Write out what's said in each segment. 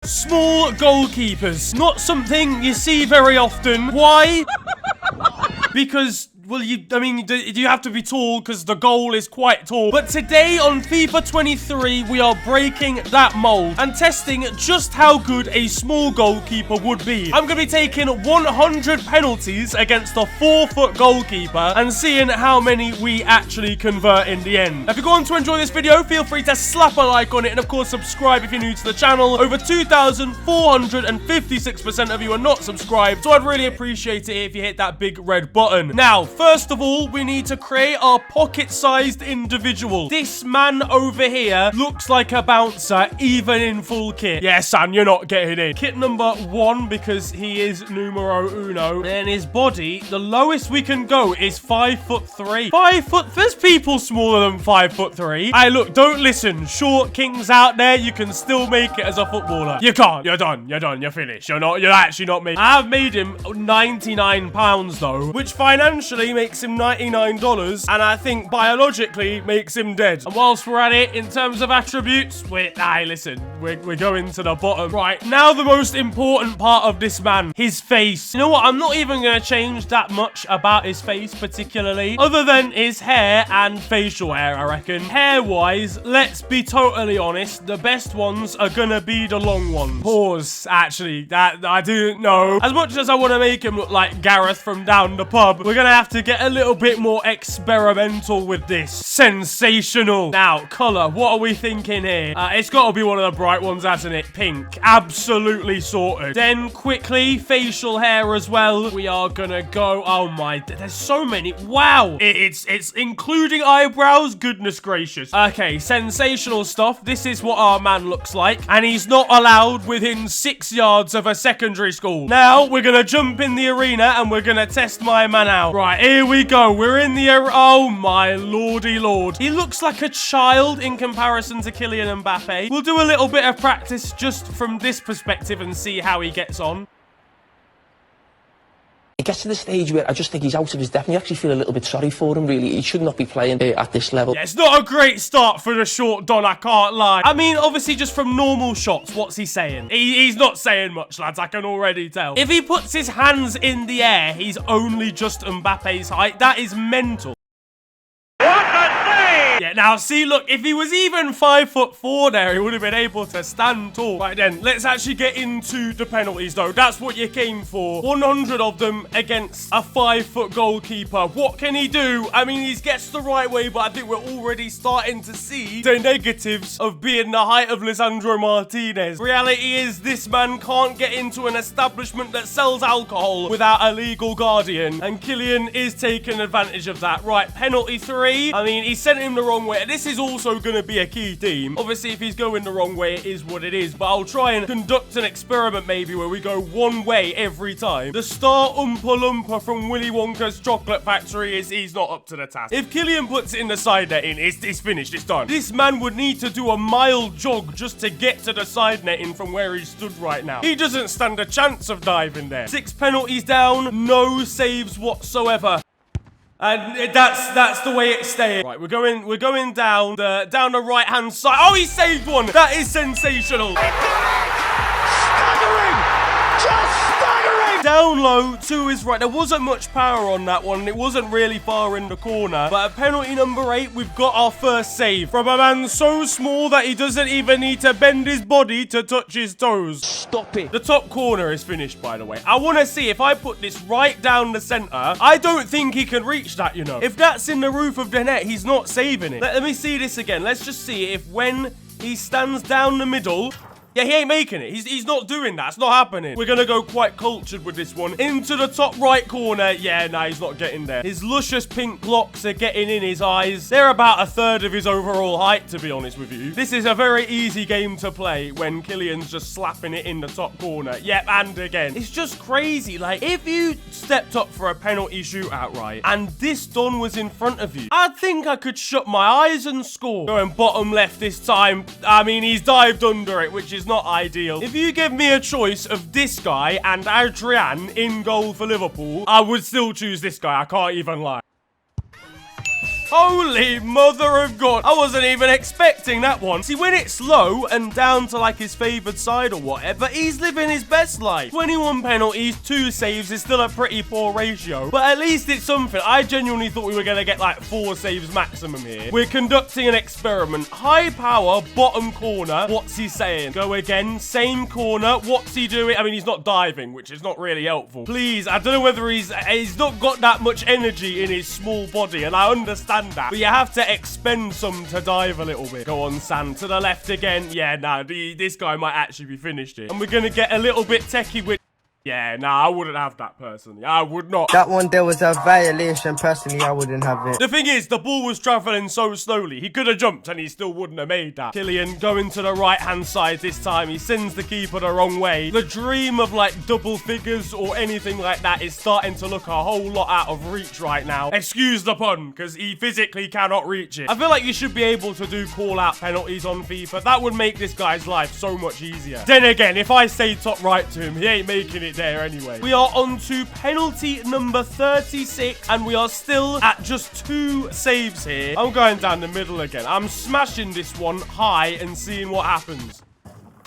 Small goalkeepers. Not something you see very often. Why? Because, well, do you have to be tall because the goal is quite tall. But today on FIFA 23, we are breaking that mold and testing just how good a small goalkeeper would be. I'm going to be taking 100 penalties against a 4-foot goalkeeper and seeing how many we actually convert in the end. If you're going to enjoy this video, feel free to slap a like on it and, of course, subscribe if you're new to the channel. Over 2,456% of you are not subscribed, so I'd really appreciate it if you hit that big red button. Now, first of all, we need to create our pocket-sized individual. This man over here looks like a bouncer, even in full kit. Yeah, son, you're not getting in. Kit number 1, because he is numero uno. And his body, the lowest we can go is 5'3". 5 foot. There's people smaller than 5'3". Hey, look, don't listen. Short kings out there, you can still make it as a footballer. You can't. You're done. You're done. You're finished. You're actually not me. I have made him £99 though, which financially makes him $99, and I think biologically makes him dead. And whilst we're at it, in terms of attributes, we're going to the bottom. Right, now the most important part of this man, his face. You know what? I'm not even going to change that much about his face particularly, other than his hair and facial hair, I reckon. Hair-wise, let's be totally honest, the best ones are going to be the long ones. Pause, actually. That I didn't know. As much as I want to make him look like Gareth from down the pub, we're going to have to get a little bit more experimental with this. Sensational. Now, color. What are we thinking here? It's got to be one of the bright ones, hasn't it? Pink. Absolutely sorted. Then, quickly, facial hair as well. We are gonna go... Oh my... There's so many. Wow. It's including eyebrows. Goodness gracious. Okay, sensational stuff. This is what our man looks like. And he's not allowed within 6 yards of a secondary school. Now, we're gonna jump in the arena and we're gonna test my man out. Right, here we go. We're in the air. Oh my lordy lord. He looks like a child in comparison to Kylian Mbappe. We'll do a little bit of practice just from this perspective and see how he gets on. It gets to the stage where I just think he's out of his depth. And you actually feel a little bit sorry for him, really. He should not be playing at this level. Yeah, it's not a great start for the short Don, I can't lie. I mean, obviously, just from normal shots, what's he saying? He's not saying much, lads, I can already tell. If he puts his hands in the air, he's only just Mbappe's height. That is mental. Yeah, now see, look, if he was even 5'4" there, he would have been able to stand tall. Right then, let's actually get into the penalties though. That's what you came for. 100 of them against a 5-foot goalkeeper. What can he do? I mean, he gets the right way, but I think we're already starting to see the negatives of being the height of Lisandro Martinez. Reality is, this man can't get into an establishment that sells alcohol without a legal guardian, and Kylian is taking advantage of that. Right, penalty 3. I mean, he sent him the wrong way. This is also going to be a key theme. Obviously, if he's going the wrong way, it is what it is. But I'll try and conduct an experiment maybe where we go one way every time. The star Oompa Loompa from Willy Wonka's chocolate factory he's not up to the task. If Kylian puts it in the side netting, it's finished. It's done. This man would need to do a mile jog just to get to the side netting from where he stood right now. He doesn't stand a chance of diving there. 6 penalties down, no saves whatsoever. And that's the way it's staying. Right, we're going down the right-hand side. Oh, he saved one. That is sensational. Staggering! Just staggering! Down low to his right. There wasn't much power on that one. It wasn't really far in the corner. But at penalty number 8, we've got our first save from a man so small that he doesn't even need to bend his body to touch his toes. Stop it. The top corner is finished, by the way. I want to see if I put this right down the center. I don't think he can reach that, you know. If that's in the roof of the net, he's not saving it. Let me see this again. Let's just see if when he stands down the middle... Yeah, he ain't making it. He's not doing that. It's not happening. We're going to go quite cultured with this one. Into the top right corner. Yeah, nah, he's not getting there. His luscious pink locks are getting in his eyes. They're about 1/3 of his overall height, to be honest with you. This is a very easy game to play when Kylian's just slapping it in the top corner. Yep, and again. It's just crazy. Like, if you stepped up for a penalty shootout, right, and this Don was in front of you, I think I could shut my eyes and score. Going bottom left this time. I mean, he's dived under it, which is not ideal. If you give me a choice of this guy and Adrian in goal for Liverpool, I would still choose this guy. I can't even lie. Holy mother of God. I wasn't even expecting that one. See, when it's low and down to like his favored side or whatever, he's living his best life. 21 penalties, 2 saves is still a pretty poor ratio, but at least it's something. I genuinely thought we were going to get like 4 saves maximum here. We're conducting an experiment. High power, bottom corner. What's he saying? Go again. Same corner. What's he doing? I mean, he's not diving, which is not really helpful. Please, I don't know whether he's not got that much energy in his small body, and I understand that, but you have to expend some to dive a little bit. Go on, Sam, to the left again. Yeah, nah, this guy might actually be finished here. And we're gonna get a little bit techie with... Yeah, nah, I wouldn't have that personally. I would not. That one, there was a violation. Personally, I wouldn't have it. The thing is, the ball was traveling so slowly. He could have jumped and he still wouldn't have made that. Kylian going to the right-hand side this time. He sends the keeper the wrong way. The dream of, like, double figures or anything like that is starting to look a whole lot out of reach right now. Excuse the pun, because he physically cannot reach it. I feel like you should be able to do call-out penalties on FIFA. That would make this guy's life so much easier. Then again, if I say top right to him, he ain't making it there anyway. We are on to penalty number 36, and we are still at just 2 saves here. I'm going down the middle again. I'm smashing this one high and seeing what happens.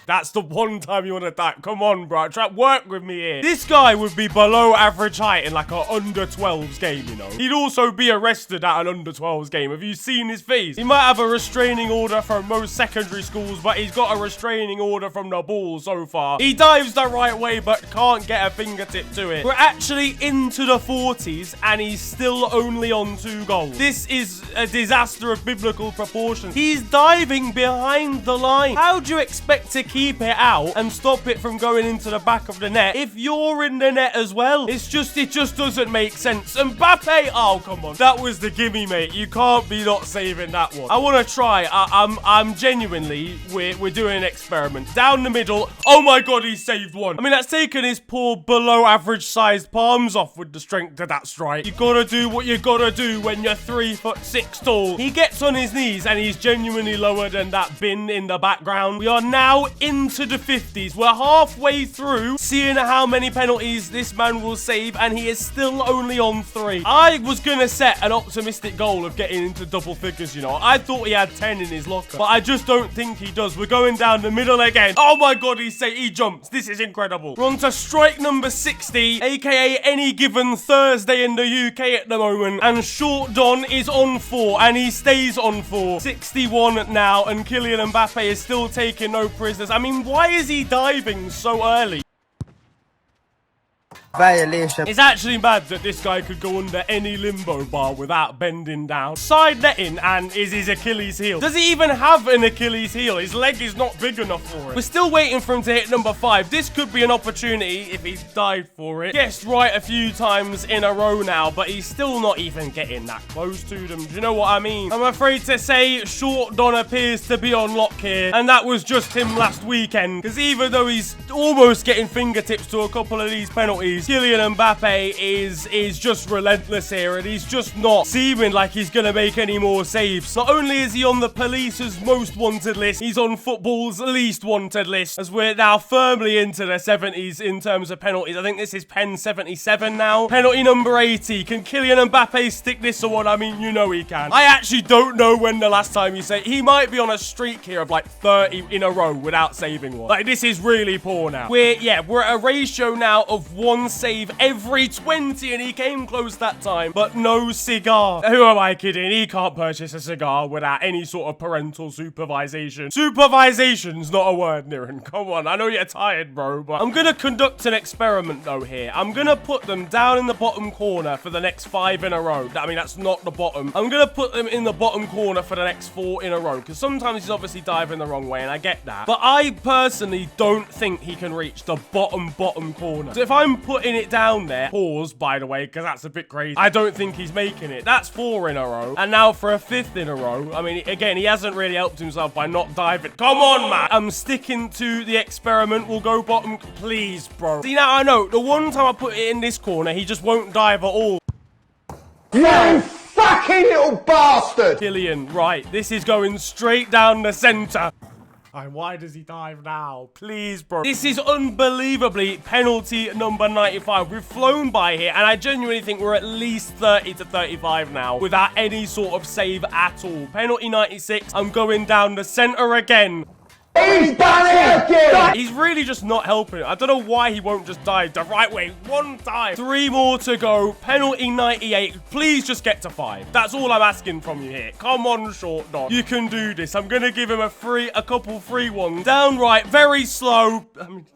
That's the one time you want to die. Come on, bro. Try work with me here. This guy would be below average height in like a under 12s game, you know. He'd also be arrested at an under 12s game. Have you seen his face? He might have a restraining order from most secondary schools, but he's got a restraining order from the ball so far. He dives the right way, but can't get a fingertip to it. We're actually into the 40s, and he's still only on 2 goals. This is a disaster of biblical proportions. He's diving behind the line. How do you expect to keep it out and stop it from going into the back of the net if you're in the net as well? It just doesn't make sense. Mbappe, oh come on, that was the gimme, mate. You can't be not saving that one. I want to try. I'm genuinely, we're doing an experiment down the middle. Oh my God, he saved one. I mean, that's taken his poor below average sized palms off with the strength of that strike. You gotta do what you gotta do when you're 3'6" tall. He gets on his knees and he's genuinely lower than that bin in the background. We are now into the 50s. We're halfway through, seeing how many penalties this man will save, and he is still only on 3. I was gonna set an optimistic goal of getting into double figures, you know. I thought he had 10 in his locker, but I just don't think he does. We're going down the middle again. Oh my God, he jumps. This is incredible. We're on to strike number 60, aka any given Thursday in the UK at the moment, and Short Don is on 4, and he stays on 4. 61 now, and Kylian Mbappe is still taking no prisoners. I mean, why is he diving so early? Violation. It's actually mad that this guy could go under any limbo bar without bending down. Side netting and is his Achilles heel. Does he even have an Achilles heel? His leg is not big enough for it. We're still waiting for him to hit number 5. This could be an opportunity if he died for it. Guessed right a few times in a row now, but he's still not even getting that close to them. Do you know what I mean? I'm afraid to say Short Don appears to be on lock here, and that was just him last weekend, because even though he's almost getting fingertips to a couple of these penalties, Kylian Mbappe is just relentless here, and he's just not seeming like he's going to make any more saves. Not only is he on the police's most wanted list, he's on football's least wanted list, as we're now firmly into the 70s in terms of penalties. I think this is pen 77 now. Penalty number 80. Can Kylian Mbappe stick this or what? I mean, you know he can. I actually don't know when the last time he saved. He might be on a streak here of like 30 in a row without saving one. Like, this is really poor now. We're at a ratio now of 1 save every 20, and he came close that time, but no cigar. Who am I kidding? He can't purchase a cigar without any sort of parental supervision. Supervisation's not a word, Niren. Come on, I know you're tired, bro, but I'm gonna conduct an experiment though here. I'm gonna put them down in the bottom corner for the next 5 in a row. I mean, that's not the bottom. I'm gonna put them in the bottom corner for the next 4 in a row, because sometimes he's obviously diving the wrong way, and I get that, but I personally don't think he can reach the bottom corner. So if I'm putting it down there, pause by the way, because that's a bit crazy, I don't think he's making it. That's 4 in a row, and now for a 5th in a row. I mean, again, he hasn't really helped himself by not diving. Come on, man. I'm sticking to the experiment. We'll go bottom. Please, bro. See, now I know the one time I put it in this corner, he just won't dive at all. You fucking little bastard! Kylian, right, this is going straight down the center. And why does he dive now? Please, bro. This is unbelievably penalty number 95. We've flown by here, and I genuinely think we're at least 30 to 35 now without any sort of save at all. Penalty 96. I'm going down the center again. He's done it again! He's really just not helping. I don't know why he won't just dive the right way one time. 3 more to go. Penalty 98. Please just get to 5. That's all I'm asking from you here. Come on, Short Don. You can do this. I'm going to give him a couple free ones. Downright, very slow.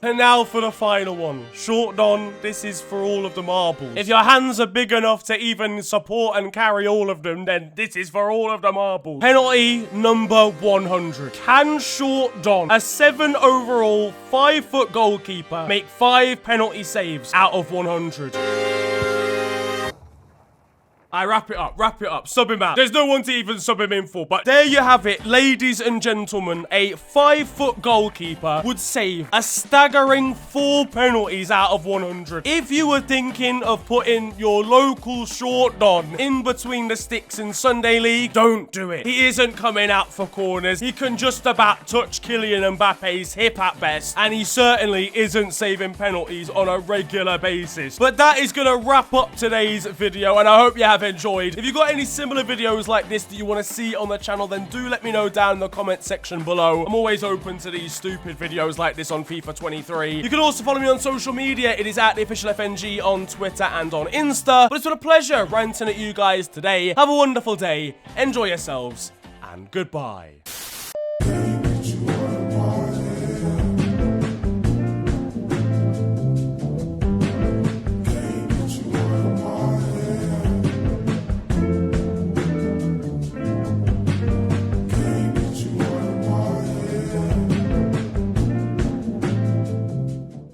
And now for the final one. Short Don, this is for all of the marbles. If your hands are big enough to even support and carry all of them, then this is for all of the marbles. Penalty number 100. Can Short Don, a 7 overall, 5-foot goalkeeper, make 5 penalty saves out of 100? I wrap it up, sub him out. There's no one to even sub him in for, but there you have it, ladies and gentlemen. A 5-foot goalkeeper would save a staggering 4 penalties out of 100. If you were thinking of putting your local Short Don in between the sticks in Sunday League, don't do it. He isn't coming out for corners. He can just about touch Kylian Mbappe's hip at best, and he certainly isn't saving penalties on a regular basis. But that is going to wrap up today's video, and I hope you have enjoyed. If you've got any similar videos like this that you want to see on the channel, then do let me know down in the comment section below. I'm always open to these stupid videos like this on FIFA 23. You can also follow me on social media. It is at @theofficialfng on Twitter and on Insta. But it's been a pleasure ranting at you guys today. Have a wonderful day. Enjoy yourselves, and goodbye.